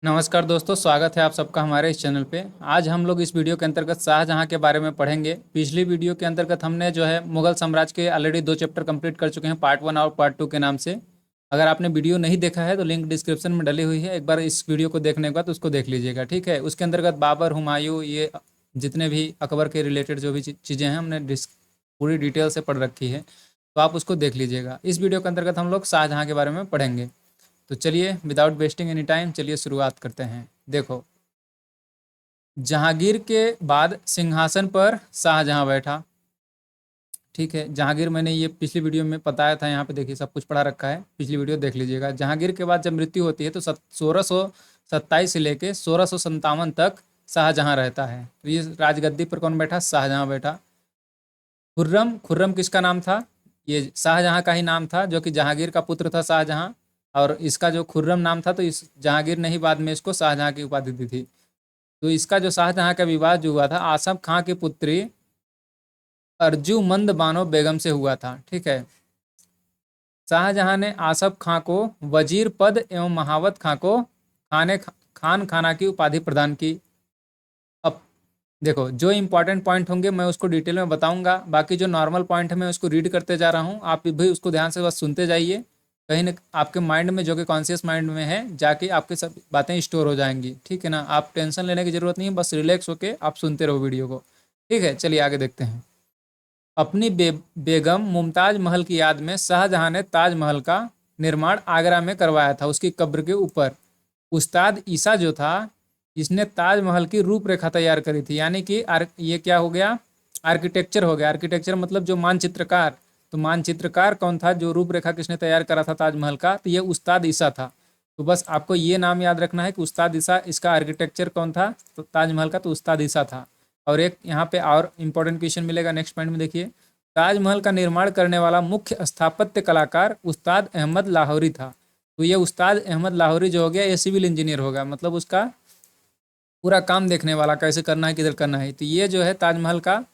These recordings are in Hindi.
नमस्कार दोस्तों, स्वागत है आप सबका हमारे इस चैनल पे। आज हम लोग इस वीडियो के अंतर्गत शाहजहां के बारे में पढ़ेंगे। पिछली वीडियो के अंतर्गत हमने जो है मुगल साम्राज्य के ऑलरेडी 2 चैप्टर कंप्लीट कर चुके हैं, पार्ट 1 और पार्ट 2 के नाम से। अगर आपने वीडियो नहीं देखा है तो लिंक डिस्क्रिप्शन में डली हुई है, एक बार इस वीडियो को देखने के बाद उसको देख लीजिएगा, ठीक है। उसके अंतर्गत बाबर, हुमायूं, ये जितने भी अकबर के रिलेटेड जो भी चीज़ें हैं हमने पूरी डिटेल से पढ़ रखी है, तो आप उसको देख लीजिएगा। इस वीडियो के अंतर्गत हम लोग शाहजहां के बारे में पढ़ेंगे। तो चलिए विदाउट वेस्टिंग एनी टाइम चलिए शुरुआत करते हैं। देखो, जहांगीर के बाद सिंहासन पर शाहजहां बैठा, ठीक है। जहांगीर मैंने ये पिछली वीडियो में बताया था, यहाँ पे देखिए सब कुछ पढ़ा रखा है, पिछली वीडियो देख लीजिएगा। जहांगीर के बाद जब मृत्यु होती है तो 1627 से लेके 1657 तक शाहजहां रहता है। तो ये राजगद्दी पर कौन बैठा? शाहजहां बैठा। खुर्रम, खुर्रम किसका नाम था? ये शाहजहां का ही नाम था, जो कि जहांगीर का पुत्र था शाहजहां। और इसका जो खुर्रम नाम था, तो इस जहांगीर ने ही बाद में इसको शाहजहां की उपाधि दी थी। तो इसका जो शाहजहां का विवाह जो हुआ था आसफ खां की पुत्री अर्जुमंद बानो बेगम से हुआ था, ठीक है। शाहजहां ने आसफ खां को वजीर पद एवं महावत खां को खान खाना की उपाधि प्रदान की। अब देखो, जो इंपॉर्टेंट पॉइंट होंगे मैं उसको डिटेल में बताऊंगा, बाकी जो नॉर्मल पॉइंट है मैं उसको रीड करते जा रहा हूँ, आप भी उसको ध्यान से बस सुनते जाइए। कहीं ना आपके माइंड में, जो कि कॉन्शियस माइंड में है, जाके आपके सब बातें स्टोर हो जाएंगी, ठीक है ना। आप टेंशन लेने की जरूरत नहीं है, बस रिलैक्स होके आप सुनते रहो वीडियो को, ठीक है। चलिए आगे देखते हैं। अपनी बेगम मुमताज महल की याद में शाहजहां ने ताजमहल का निर्माण आगरा में करवाया था, उसकी कब्र के ऊपर। उस्ताद ईसा जो था, इसने ताजमहल की रूपरेखा तैयार करी थी, यानी कि ये क्या हो गया? आर्किटेक्चर हो गया। आर्किटेक्चर मतलब जो मानचित्रकार। तो मानचित्रकार कौन था? जो रूपरेखा किसने तैयार करा था ताजमहल का? तो ये उस्ताद ईसा था। तो बस आपको ये नाम याद रखना है कि उस्ताद ईसा, इसका आर्किटेक्चर कौन था तो ताजमहल का? तो उस्ताद ईसा था। और एक यहाँ पे और इम्पोर्टेंट क्वेश्चन मिलेगा नेक्स्ट पॉइंट में, देखिए। ताजमहल का निर्माण करने वाला मुख्य स्थापत्य कलाकार उस्ताद अहमद लाहौरी था। तो ये उस्ताद अहमद लाहौरी जो हो गया, ये सिविल इंजीनियर होगा, मतलब उसका पूरा काम देखने वाला, कैसे करना है, किधर करना है। तो ये जो है ताजमहल का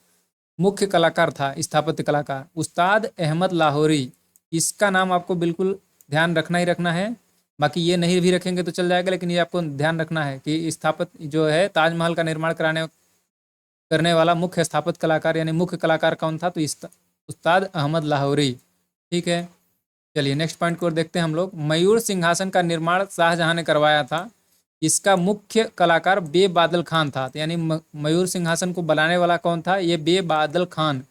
मुख्य कलाकार था, स्थापत्य कलाकार उस्ताद अहमद लाहौरी। इसका नाम आपको बिल्कुल ध्यान रखना ही रखना है। बाकी ये नहीं भी रखेंगे तो चल जाएगा, लेकिन ये आपको ध्यान रखना है कि स्थापत्य जो है ताजमहल का निर्माण कराने करने वाला मुख्य स्थापत्य कलाकार यानी मुख्य कलाकार कौन था? तो उस्ताद अहमद लाहौरी, ठीक है। चलिए नेक्स्ट पॉइंट को देखते हैं हम लोग। मयूर सिंहासन का निर्माण शाहजहां ने करवाया था। इसका मुख्य कलाकार बेबादल खान था। तो यानी मयूर सिंहासन को बनाने वाला कौन था? ये बेबादल खान।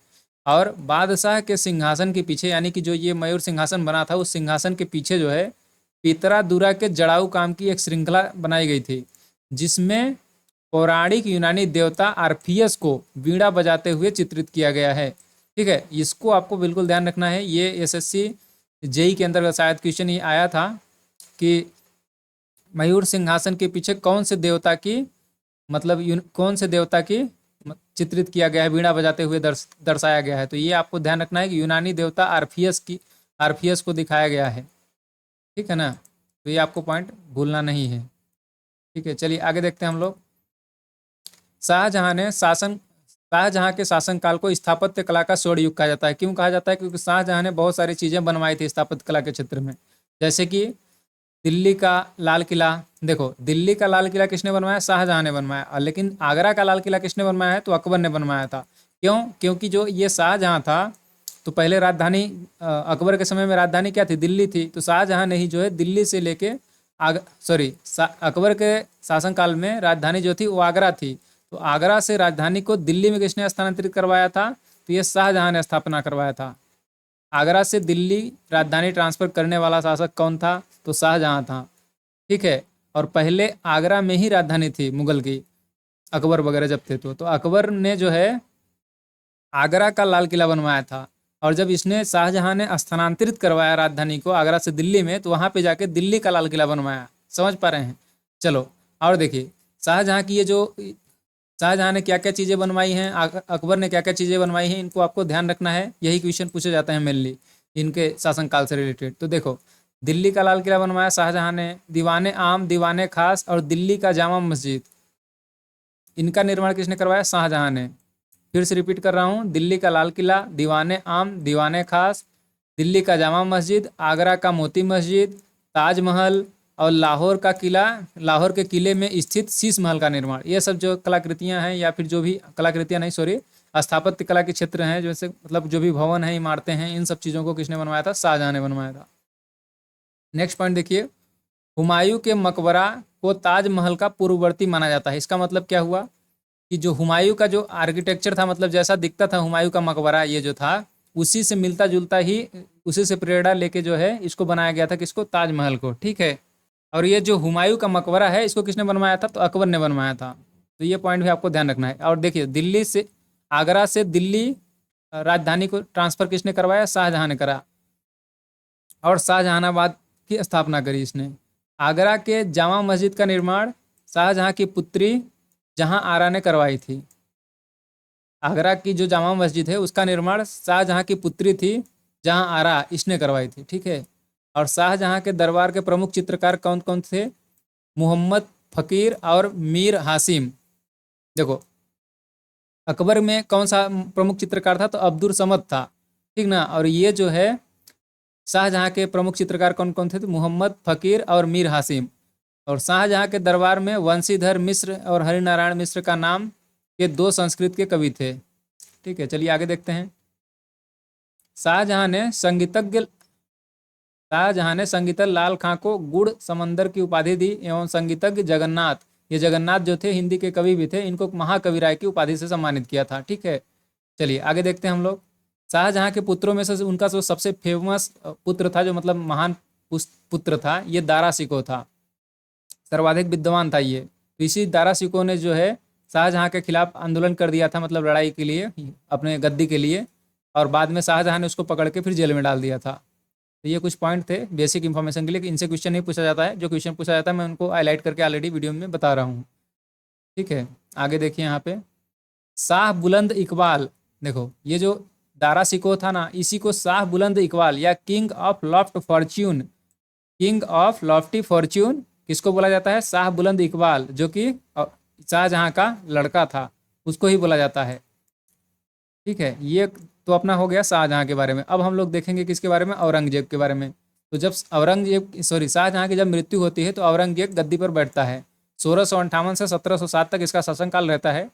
और बादशाह के सिंहासन के पीछे, यानी कि जो ये मयूर सिंहासन बना था, उस सिंहासन के पीछे जो है पितरा दुरा के जड़ाऊ काम की एक श्रृंखला बनाई गई थी, जिसमें पौराणिक यूनानी देवता आर्फियस को वीणा बजाते हुए चित्रित किया गया है, ठीक है। इसको आपको बिल्कुल ध्यान रखना है। ये एसएससी जेई के अंतर्गत शायद क्वेश्चन ये आया था कि मयूर सिंहासन के पीछे कौन से देवता की, मतलब कौन से देवता की चित्रित किया गया है, वीणा बजाते हुए दर्शाया गया है। तो ये आपको ध्यान रखना है कि यूनानी देवता आर्फियस को दिखाया गया है, ठीक है ना। तो ये आपको पॉइंट भूलना नहीं है, ठीक है। चलिए आगे देखते हैं हम लोग। शाहजहां के शासनकाल को स्थापत्य कला का स्वर्ण युग कहा जाता है। क्यों कहा जाता है? क्योंकि शाहजहां ने बहुत सारी चीज़ें बनवाई थी स्थापत्य कला के क्षेत्र में। जैसे कि दिल्ली का लाल किला। देखो, दिल्ली का लाल किला किसने बनवाया? शाहजहां ने बनवाया। और लेकिन आगरा का लाल किला किसने बनवाया है? तो अकबर ने बनवाया था। क्यों? क्योंकि जो ये शाहजहां था, तो पहले राजधानी अकबर के समय में राजधानी क्या थी? दिल्ली थी। तो शाहजहां ने ही जो है दिल्ली से लेके अकबर के शासनकाल में राजधानी जो थी वो आगरा थी। तो आगरा से राजधानी को दिल्ली में किसने स्थानांतरित करवाया था? तो ये शाहजहां ने स्थापना करवाया था। आगरा से दिल्ली राजधानी ट्रांसफर करने वाला शासक कौन था? तो शाहजहां था, ठीक है। और पहले आगरा में ही राजधानी थी मुगल की, अकबर वगैरह जब थे तो अकबर ने जो है आगरा का लाल किला बनवाया था। और जब इसने शाहजहां ने स्थानांतरित करवाया राजधानी को आगरा से दिल्ली में, तो वहां पे जाके दिल्ली का लाल किला बनवाया। समझ पा रहे हैं? चलो और देखिए, शाहजहां की ये जो शाहजहां ने क्या क्या चीज़ें बनवाई हैं, अकबर ने क्या क्या चीज़ें बनवाई हैं, इनको आपको ध्यान रखना है। यही क्वेश्चन पूछे जाते हैं मेनली इनके शासनकाल से रिलेटेड। तो देखो, दिल्ली का लाल किला बनवाया शाहजहां ने, दीवाने आम, दीवाने खास और दिल्ली का जामा मस्जिद, इनका निर्माण किसने करवाया? शाहजहां ने। फिर से रिपीट कर रहा हूँ, दिल्ली का लाल किला, दीवाने आम, दीवाने खास, दिल्ली का जामा मस्जिद, आगरा का मोती मस्जिद, ताजमहल और लाहौर का किला, लाहौर के किले में स्थित शीश महल का निर्माण। ये सब जो कलाकृतियां हैं या फिर जो भी कलाकृतियां नहीं सॉरी स्थापत्य कला के क्षेत्र हैं, जैसे मतलब जो भी भवन है, इमारतें हैं, इन सब चीज़ों को किसने बनवाया था? शाहजहां ने बनवाया था। नेक्स्ट पॉइंट देखिए, हुमायूं के मकबरा को ताजमहल का पूर्ववर्ती माना जाता है। इसका मतलब क्या हुआ कि जो हुमायूं का जो आर्किटेक्चर था, मतलब जैसा दिखता था हुमायूं का मकबरा ये जो था, उसी से मिलता जुलता ही, उसी से प्रेरणा लेके जो है इसको बनाया गया था, किसको? ताजमहल को। ठीक है। और ये जो हुमायूं का मकबरा है इसको किसने बनवाया था? तो अकबर ने बनवाया था। तो ये पॉइंट भी आपको ध्यान रखना है। और देखिए, दिल्ली से, आगरा से दिल्ली राजधानी को ट्रांसफर किसने करवाया? शाहजहां ने करा। और शाहजहानाबाद की स्थापना करी इसने। आगरा के जामा मस्जिद का निर्माण शाहजहां की पुत्री जहां आरा ने करवाई थी। आगरा की जो जामा मस्जिद है उसका निर्माण शाहजहां की पुत्री थी जहां आरा, इसने करवाई थी। ठीक है। और शाहजहां के दरबार के प्रमुख चित्रकार कौन कौन थे? मोहम्मद फ़कीर और मीर हासिम। देखो, अकबर में कौन सा प्रमुख चित्रकार था? तो अब्दुल समद था। ठीक ना। और ये जो है शाहजहां के प्रमुख चित्रकार कौन कौन थे? तो मोहम्मद फ़कीर और मीर हासिम। और शाहजहां के दरबार में वंशीधर मिश्र और हरिनारायण मिश्र का नाम के दो संस्कृत के कवि थे। ठीक है, चलिए आगे देखते हैं। शाहजहां ने संगीतज्ञ शाहजहां ने संगीतज्ञ लाल खां को गुड़ समंदर की उपाधि दी एवं संगीतज्ञ जगन्नाथ, ये जगन्नाथ जो थे हिंदी के कवि भी थे, इनको महाकवि राय की उपाधि से सम्मानित किया था। ठीक है, चलिए आगे देखते हैं हम लोग। शाहजहां के पुत्रों में से उनका जो सबसे फेमस पुत्र था, जो मतलब महान पुत्र था, ये दारा शिकोह था। सर्वाधिक विद्वान था ये। तो इसी दारा शिकोह ने जो है शाहजहां के खिलाफ आंदोलन कर दिया था, मतलब लड़ाई के लिए, अपने गद्दी के लिए। और बाद में शाहजहां ने उसको पकड़ के फिर जेल में डाल दिया था। तो ये कुछ पॉइंट थे बेसिक इन्फॉर्मेशन के लिए कि इनसे क्वेश्चन नहीं पूछा जाता है। जो क्वेश्चन पूछा जाता है मैं उनको हाईलाइट करके ऑलरेडी वीडियो में बता रहा हूँ। ठीक है, आगे देखिए यहाँ पे शाह बुलंद इकबाल। देखो, ये जो दारा शिकोह था ना, इसी को शाह बुलंद इकबाल या king of loft Fortune, king of Lofty Fortune किसको बोला जाता है? शाह बुलंद इकबाल, जो कि शाहजहां का लड़का था, उसको ही बोला जाता है। ठीक है, ये तो अपना हो गया शाहजहां के बारे में। अब हम लोग देखेंगे किसके बारे में? औरंगजेब के बारे में। तो जब शाहजहां की जब मृत्यु होती है तो औरंगजेब गद्दी पर बैठता है। 1658 से 1707 तक इसका शासनकाल रहता है।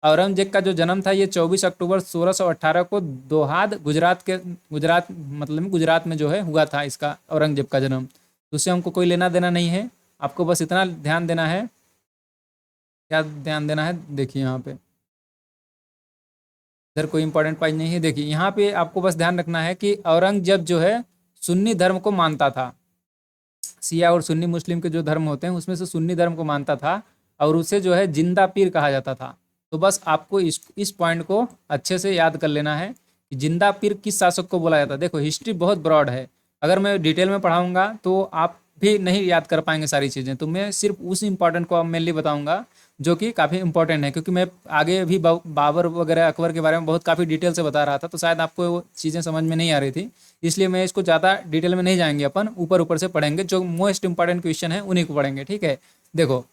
औरंगजेब का जो जन्म था ये 24 अक्टूबर 1618 को दोहाद गुजरात में जो है हुआ था इसका, औरंगजेब का जन्म। तो उससे हमको कोई लेना देना नहीं है। आपको बस इतना ध्यान देना है। क्या ध्यान देना है? देखिए यहाँ पे इधर कोई इंपॉर्टेंट पॉइंट नहीं है। देखिए यहाँ पे आपको बस ध्यान रखना है कि औरंगजेब जो है सुन्नी धर्म को मानता था। शिया और सुन्नी मुस्लिम के जो धर्म होते हैं उसमें से सुन्नी धर्म को मानता था, और उसे जो है जिंदा पीर कहा जाता था। तो बस आपको इस पॉइंट को अच्छे से याद कर लेना है कि जिंदा पीर किस शासक को बोला जाता है। देखो, हिस्ट्री बहुत ब्रॉड है, अगर मैं डिटेल में पढ़ाऊंगा तो आप भी नहीं याद कर पाएंगे सारी चीज़ें। तो मैं सिर्फ उस इंपॉर्टेंट को मेनली बताऊंगा जो कि काफ़ी इंपॉर्टेंट है, क्योंकि मैं आगे भी बाबर वगैरह अकबर के बारे में बहुत काफ़ी डिटेल से बता रहा था, तो शायद आपको वो चीज़ें समझ में नहीं आ रही थी। इसलिए मैं इसको ज़्यादा डिटेल में नहीं जाएंगे, अपन ऊपर ऊपर से पढ़ेंगे, जो मोस्ट इंपॉर्टेंट क्वेश्चन है उन्हीं को पढ़ेंगे। ठीक है, देखो,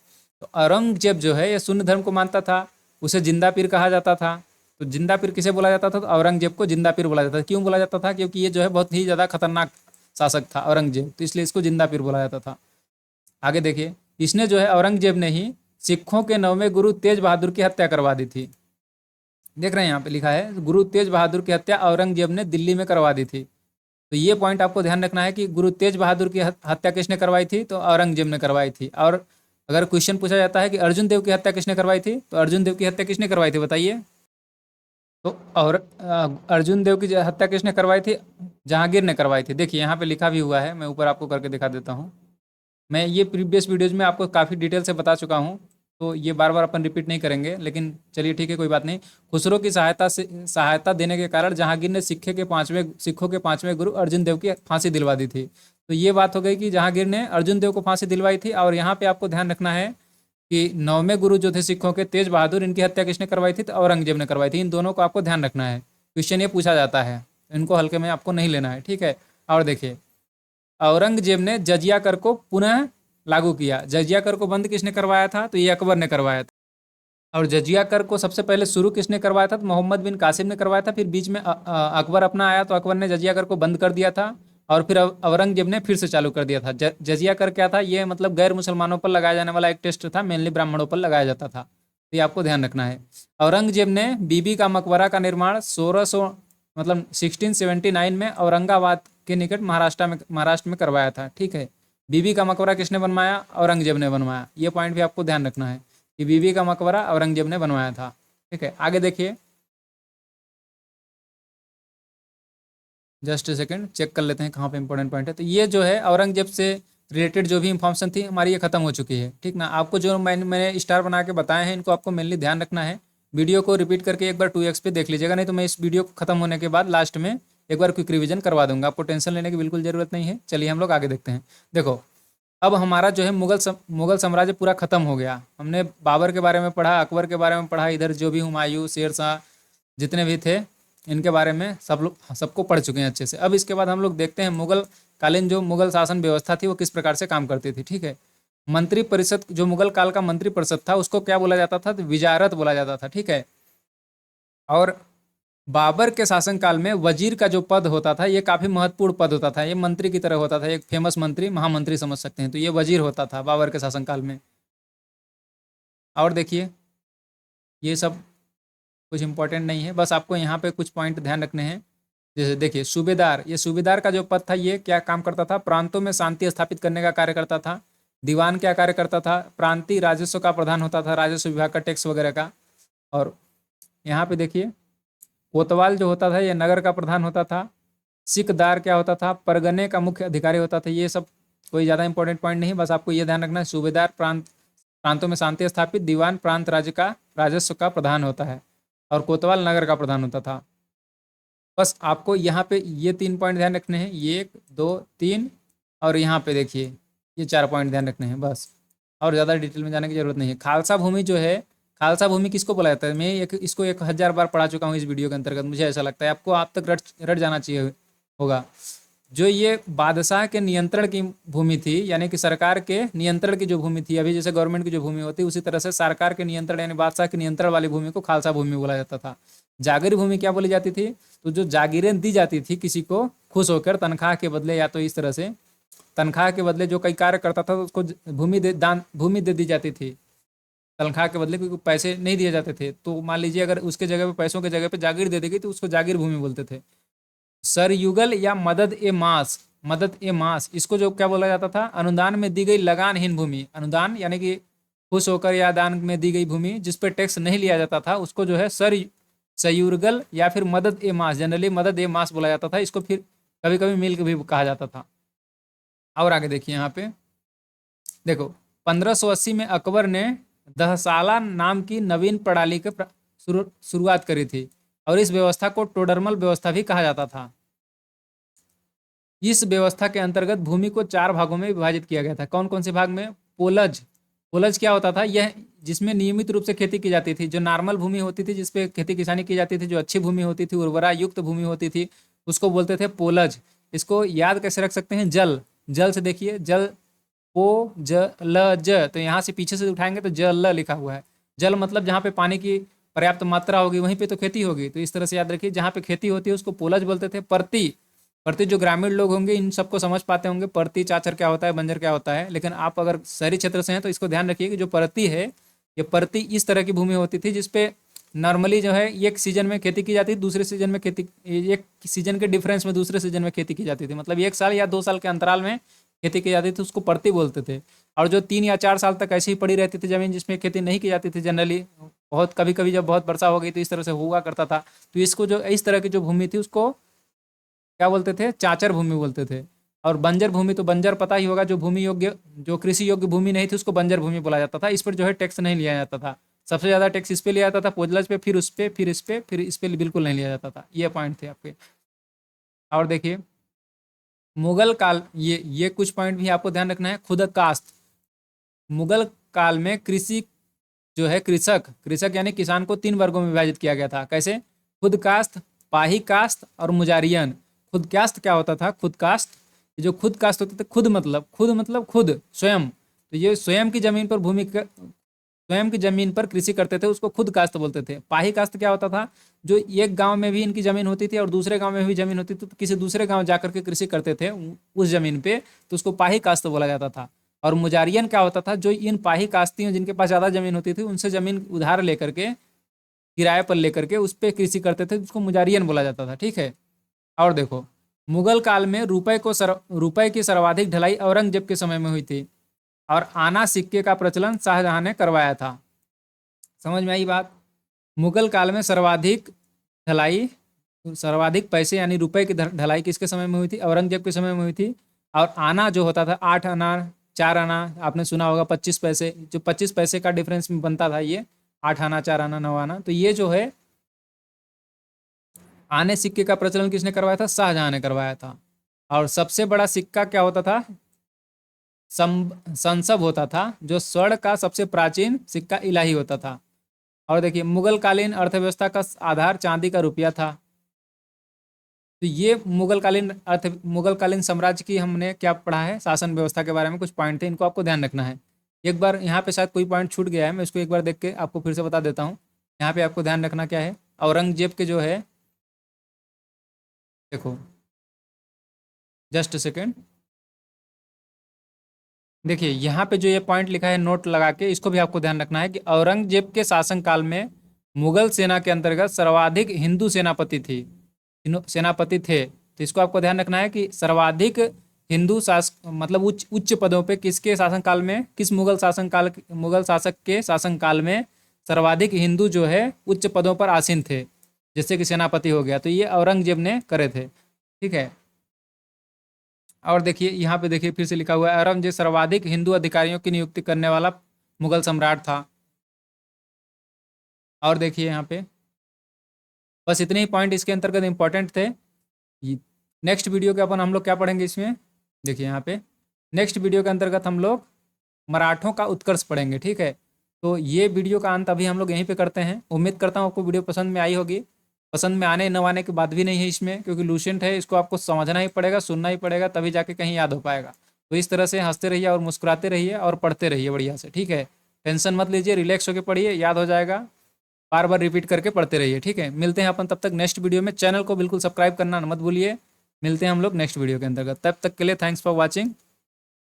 तो औरंगजेब जो है ये सुन्नी धर्म को मानता था, उसे जिंदा पीर कहा जाता था। तो जिंदा पीर किसे बोला जाता था? तो औरंगजेब को जिंदा पीर बोला जाता था। क्यों बोला जाता था? क्योंकि ये जो है बहुत ही ज़्यादा खतरनाक शासक था औरंगजेब, तो इसलिए इसको जिंदा पीर बोला जाता था। आगे देखिए, इसने जो है औरंगजेब ने ही सिखों के 9वें गुरु तेज बहादुर की हत्या करवा दी थी। देख रहे हैं यहाँ पे लिखा है गुरु तेज बहादुर की हत्या औरंगजेब ने दिल्ली में करवा दी थी। तो ये पॉइंट आपको ध्यान रखना है कि गुरु तेज बहादुर की हत्या किसने करवाई थी? तो औरंगजेब ने करवाई थी। और अगर क्वेश्चन पूछा जाता है कि अर्जुन देव की हत्या किसने करवाई थी, तो अर्जुन देव की हत्या किसने करवाई थी बताइए? तो और अर्जुन देव की हत्या किसने करवाई थी? जहांगीर ने करवाई थी। देखिए यहाँ पे लिखा भी हुआ है, मैं ऊपर आपको करके दिखा देता हूँ। मैं ये प्रीवियस वीडियोज़ में आपको काफ़ी डिटेल से बता चुका हूँ, तो ये बार बार अपन रिपीट नहीं करेंगे, लेकिन चलिए ठीक है, कोई बात नहीं। खुसरो की सहायता देने के कारण जहांगीर ने सिखों के पांचवें गुरु अर्जुन देव की फांसी दिलवा दी थी। तो ये बात हो गई कि जहांगीर ने अर्जुन देव को फांसी दिलवाई थी। और यहाँ पे आपको ध्यान रखना है कि 9वें गुरु जो थे सिखों के तेज बहादुर, इनकी हत्या किसने करवाई थी? तो औरंगजेब ने करवाई थी। इन दोनों को आपको ध्यान रखना है, क्वेश्चन ये पूछा जाता है, इनको हल्के में आपको नहीं लेना है। ठीक है, और देखिए, औरंगजेब ने जजिया कर को पुनः लागू किया। जजिया कर को बंद किसने करवाया था? तो ये अकबर ने करवाया था। और जजिया कर को सबसे पहले शुरू किसने करवाया था? तो मोहम्मद बिन कासिम ने करवाया था। फिर बीच में अकबर अपना आया तो अकबर ने जजिया कर को बंद कर दिया था। और फिर औरंगजेब ने फिर से चालू कर दिया था। जजिया कर क्या था, ये मतलब गैर मुसलमानों पर लगाया जाने वाला एक टेस्ट था, मेनली ब्राह्मणों पर लगाया जाता था, तो ये आपको ध्यान रखना है। औरंगजेब ने बीबी का मकबरा का निर्माण 1600 मतलब 1679 में औरंगाबाद के निकट महाराष्ट्र में करवाया था। ठीक है, बीबी का मकबरा किसने बनवाया? औरंगजेब ने बनवाया। ये पॉइंट भी आपको ध्यान रखना है कि बीबी का मकबरा औरंगजेब ने बनवाया था। ठीक है, आगे देखिए, जस्ट सेकंड चेक कर लेते हैं कहाँ पे इंपॉर्टेंट पॉइंट है। तो ये जो है औरंगजेब से रिलेटेड जो भी इंफॉर्मेशन थी हमारी, ये खत्म हो चुकी है। ठीक ना, आपको जो मैंने स्टार बना के बताए हैं, इनको आपको मेनली ध्यान रखना है। वीडियो को रिपीट करके एक बार 2x पे देख लीजिएगा, नहीं तो मैं इस वीडियो को खत्म होने के बाद लास्ट में एक बार क्विक रिवीजन करवा दूंगा, आपको टेंशन लेने की बिल्कुल जरूरत नहीं है। चलिए हम लोग आगे देखते हैं। देखो, अब हमारा जो है मुगल साम्राज्य पूरा खत्म हो गया। हमने बाबर के बारे में पढ़ा, अकबर के बारे में पढ़ा, इधर जो भी हुमायूं, शेर शाह, जितने भी थे, इनके बारे में सबको पढ़ चुके हैं अच्छे से। अब इसके बाद हम लोग देखते हैं मुगल कालीन जो मुगल शासन व्यवस्था थी वो किस प्रकार से काम करती थी। ठीक है, मंत्री परिषद, जो मुगल काल का मंत्री परिषद था उसको क्या बोला जाता था? तो विजारत बोला जाता था। ठीक है, और बाबर के शासनकाल में वजीर का जो पद होता था ये काफ़ी महत्वपूर्ण पद होता था, ये मंत्री की तरह होता था, एक फेमस मंत्री, महामंत्री समझ सकते हैं। तो ये वजीर होता था बाबर के शासनकाल में। और देखिए, ये सब कुछ इंपॉर्टेंट नहीं है, बस आपको यहाँ पे कुछ पॉइंट ध्यान रखने हैं। जैसे देखिए, सूबेदार, ये सूबेदार का जो पद था ये क्या काम करता था? प्रांतों में शांति स्थापित करने का कार्य करता था। दीवान क्या कार्य करता था? प्रांतीय राजस्व का प्रधान होता था, राजस्व विभाग का, टैक्स वगैरह का। और यहाँ पे देखिए, कोतवाल जो होता था ये नगर का प्रधान होता था। सिकदार क्या होता था? परगने का मुख्य अधिकारी होता था। ये सब कोई ज़्यादा इंपॉर्टेंट पॉइंट नहीं, बस आपको ये ध्यान रखना है, सूबेदार प्रांतों में शांति स्थापित, दीवान प्रांत राज्य का राजस्व का प्रधान होता है, और कोतवाल नगर का प्रधान होता था। बस आपको यहाँ पे ये 3 पॉइंट ध्यान रखने हैं, ये 1 2 3, और यहाँ पे देखिए ये 4 पॉइंट ध्यान रखने हैं बस, और ज़्यादा डिटेल में जाने की जरूरत नहीं है। खालसा भूमि जो है, खालसा भूमि किसको बोला जाता है? मैं इसको 1000 बार पढ़ा चुका हूँ इस वीडियो के अंतर्गत, मुझे ऐसा लगता है आपको आप तक रट जाना चाहिए होगा। जो ये बादशाह के नियंत्रण की भूमि थी, यानी कि सरकार के नियंत्रण की जो भूमि थी, अभी जैसे गवर्नमेंट की जो भूमि होती है उसी तरह से सरकार के नियंत्रण यानी बादशाह के नियंत्रण वाली भूमि को खालसा भूमि बोला जाता था। जागीर भूमि क्या बोली जाती थी? तो जो जागीरें दी जाती थी किसी को खुश होकर तनख्वाह के बदले, या तो इस तरह से तनख्वाह के बदले जो कई कार्य करता था तो उसको भूमि दे दी जाती थी तनख्वाह के बदले, क्योंकि पैसे नहीं दिए जाते थे। तो मान लीजिए अगर उसके जगह पे पैसों के जगह पे जागीर दे देगी तो उसको जागीर भूमि बोलते थे। सरयुगल या मदद ए मास, इसको जो क्या बोला जाता था? अनुदान में दी गई लगानहीन भूमि। अनुदान यानी कि खुश होकर या दान में दी गई भूमि जिस पर टैक्स नहीं लिया जाता था उसको जो है सयुरगल या फिर मदद ए मास, जनरली मदद ए मास बोला जाता था। इसको फिर कभी कभी मिल्क भी कहा जाता था। और आगे देखिए, यहाँ पे देखो, 1580 में अकबर ने दहसाला नाम की नवीन प्रणाली के शुरुआत करी थी, और इस व्यवस्था को टोडरमल व्यवस्था भी कहा जाता था। इस व्यवस्था के अंतर्गत भूमि को 4 भागों में विभाजित किया गया था। कौन कौन से भाग में? पोलज, पोलज क्या होता था? यह जिसमें नियमित रूप से खेती की जाती थी, जो नॉर्मल भूमि होती थी जिसपे खेती किसानी की जाती थी, जो अच्छी भूमि होती थी, उर्वरा युक्त भूमि होती थी, उसको बोलते थे पोलज। इसको याद कैसे रख सकते हैं? जल, जल से देखिए, जल पो ज ल ज, तो यहाँ से पीछे से उठाएंगे तो जल लिखा हुआ है। जल मतलब जहाँ पे पानी की पर्याप्त मात्रा होगी वहीं पे तो खेती होगी, तो इस तरह से याद रखिए, जहाँ पे खेती होती है उसको पोलज बोलते थे। परती जो ग्रामीण लोग होंगे इन सबको समझ पाते होंगे, परती चाचर क्या होता है, बंजर क्या होता है, लेकिन आप अगर शहरी क्षेत्र से हैं तो इसको ध्यान रखिए कि जो परती है, ये परती इस तरह की भूमि होती थी जिसपे नॉर्मली जो है एक सीजन में खेती की जाती थी, दूसरे सीजन में खेती, एक सीजन के डिफरेंस में दूसरे सीजन में खेती की जाती थी, मतलब 1 साल या 2 साल के अंतराल में खेती की जाती थी, उसको परती बोलते थे। और जो 3 या 4 साल तक ऐसी ही पड़ी रहती थी जमीन जिसमें खेती नहीं की जाती थी, जनरली बहुत कभी कभी जब बहुत वर्षा हो गई तो इस तरह से हुआ करता था, तो इसको जो इस तरह की जो भूमि थी उसको क्या बोलते थे? चाचर भूमि बोलते थे। और बंजर भूमि, तो बंजर पता ही होगा, जो भूमि योग्य, जो कृषि योग्य भूमि नहीं थी उसको बंजर भूमि बोला जाता था। इस पर जो है टैक्स नहीं लिया जाता था, सबसे ज़्यादा टैक्स इस पे लिया जाता था, पोजलज पे, फिर उस पे, फिर इस पे, फिर इस पे बिल्कुल नहीं लिया जाता था। ये पॉइंट थे आपके। और देखिए, मुगल काल, ये कुछ पॉइंट भी आपको ध्यान रखना है। खुद कास्त, मुगल काल में कृषि जो है, कृषक यानी किसान को 3 वर्गों में विभाजित किया गया था। कैसे? खुद कास्त, पाही कास्त और मुजारियन। खुद कास्त क्या होता था? खुद कास्त, जो खुद कास्त होते थे, खुद मतलब खुद स्वयं, तो ये स्वयं की जमीन पर भूमि स्वयं की जमीन पर कृषि करते थे उसको खुद काश्त बोलते थे। पाही काश्त क्या होता था, जो एक गांव में भी इनकी जमीन होती थी और दूसरे गांव में भी जमीन होती थी, तो किसी दूसरे गांव जाकर के कृषि करते थे उस जमीन पे, तो उसको पाही काश्त बोला जाता था। और मुजारियन क्या होता था, जो इन पाही काश्तियों जिनके पास ज़्यादा जमीन होती थी उनसे जमीन उधार लेकर के, किराए पर लेकर के उस पर कृषि करते थे, उसको मुजारियन बोला जाता था। ठीक है। और देखो, मुगल काल में रुपए की सर्वाधिक ढलाई औरंगजेब के समय में हुई थी और आना सिक्के का प्रचलन शाहजहां ने करवाया था। समझ में आई बात? मुगल काल में ढलाई सर्वाधिक पैसे यानी रुपए की ढलाई किसके समय में हुई थी? औरंगजेब के समय में हुई थी। और आना जो होता था 8 आना 4 आना, आपने सुना होगा 25 पैसे, जो 25 पैसे का डिफरेंस में बनता था ये 8 आना 4 आना 9 आना, तो ये जो है आने सिक्के का प्रचलन किसने करवाया था? शाहजहां ने करवाया था। और सबसे बड़ा सिक्का क्या होता था? संसब होता था, जो स्वर्ण का सबसे प्राचीन सिक्का इलाही होता था। और देखिए, मुगल कालीन अर्थव्यवस्था का आधार चांदी का रुपया था। तो ये मुगल कालीन साम्राज्य की हमने क्या पढ़ा है, शासन व्यवस्था के बारे में कुछ पॉइंट थे, इनको आपको ध्यान रखना है। एक बार यहाँ पे शायद कोई पॉइंट छूट गया है, मैं इसको एक बार देख के आपको फिर से बता देता हूँ। यहाँ पे आपको ध्यान रखना क्या है, औरंगजेब के जो है, देखो जस्ट सेकेंड, देखिए यहाँ पे जो ये पॉइंट लिखा है नोट लगा के, इसको भी आपको ध्यान रखना है कि औरंगजेब के शासनकाल में मुगल सेना के अंतर्गत सर्वाधिक हिंदू सेनापति थे। तो इसको आपको ध्यान रखना है कि सर्वाधिक हिंदू मतलब उच्च पदों पे किसके शासनकाल में, किस मुगल शासक के शासनकाल में सर्वाधिक हिंदू जो है उच्च पदों पर आसीन थे, जैसे कि सेनापति हो गया, तो ये औरंगजेब ने करे थे। ठीक है। और देखिए यहाँ पे देखिए फिर से लिखा हुआ है, औरंगजेब सर्वाधिक हिंदू अधिकारियों की नियुक्ति करने वाला मुगल सम्राट था। और देखिए यहाँ पे बस इतने ही पॉइंट इसके अंतर्गत इंपॉर्टेंट थे। नेक्स्ट वीडियो के अपन हम लोग क्या पढ़ेंगे इसमें, देखिए यहाँ पे नेक्स्ट वीडियो के अंतर्गत हम लोग मराठों का उत्कर्ष पढ़ेंगे। ठीक है। तो ये वीडियो का अंत अभी हम लोग यहीं पे करते हैं। उम्मीद करता हूँ आपको वीडियो पसंद में आई होगी। पसंद में आने न आने की बात भी नहीं है इसमें, क्योंकि लूसेंट है, इसको आपको समझना ही पड़ेगा, सुनना ही पड़ेगा, तभी जाके कहीं याद हो पाएगा। तो इस तरह से हंसते रहिए और मुस्कुराते रहिए और पढ़ते रहिए बढ़िया से। ठीक है। टेंशन मत लीजिए, रिलैक्स होकर पढ़िए, याद हो जाएगा। बार बार रिपीट करके पढ़ते रहिए। ठीक है। मिलते हैं अपन तब तक नेक्स्ट वीडियो में। चैनल को बिल्कुल सब्सक्राइब करना मत भूलिए। मिलते हैं हम लोग नेक्स्ट वीडियो के अंतर्गत। तब तक के लिए थैंक्स फॉर वॉचिंग।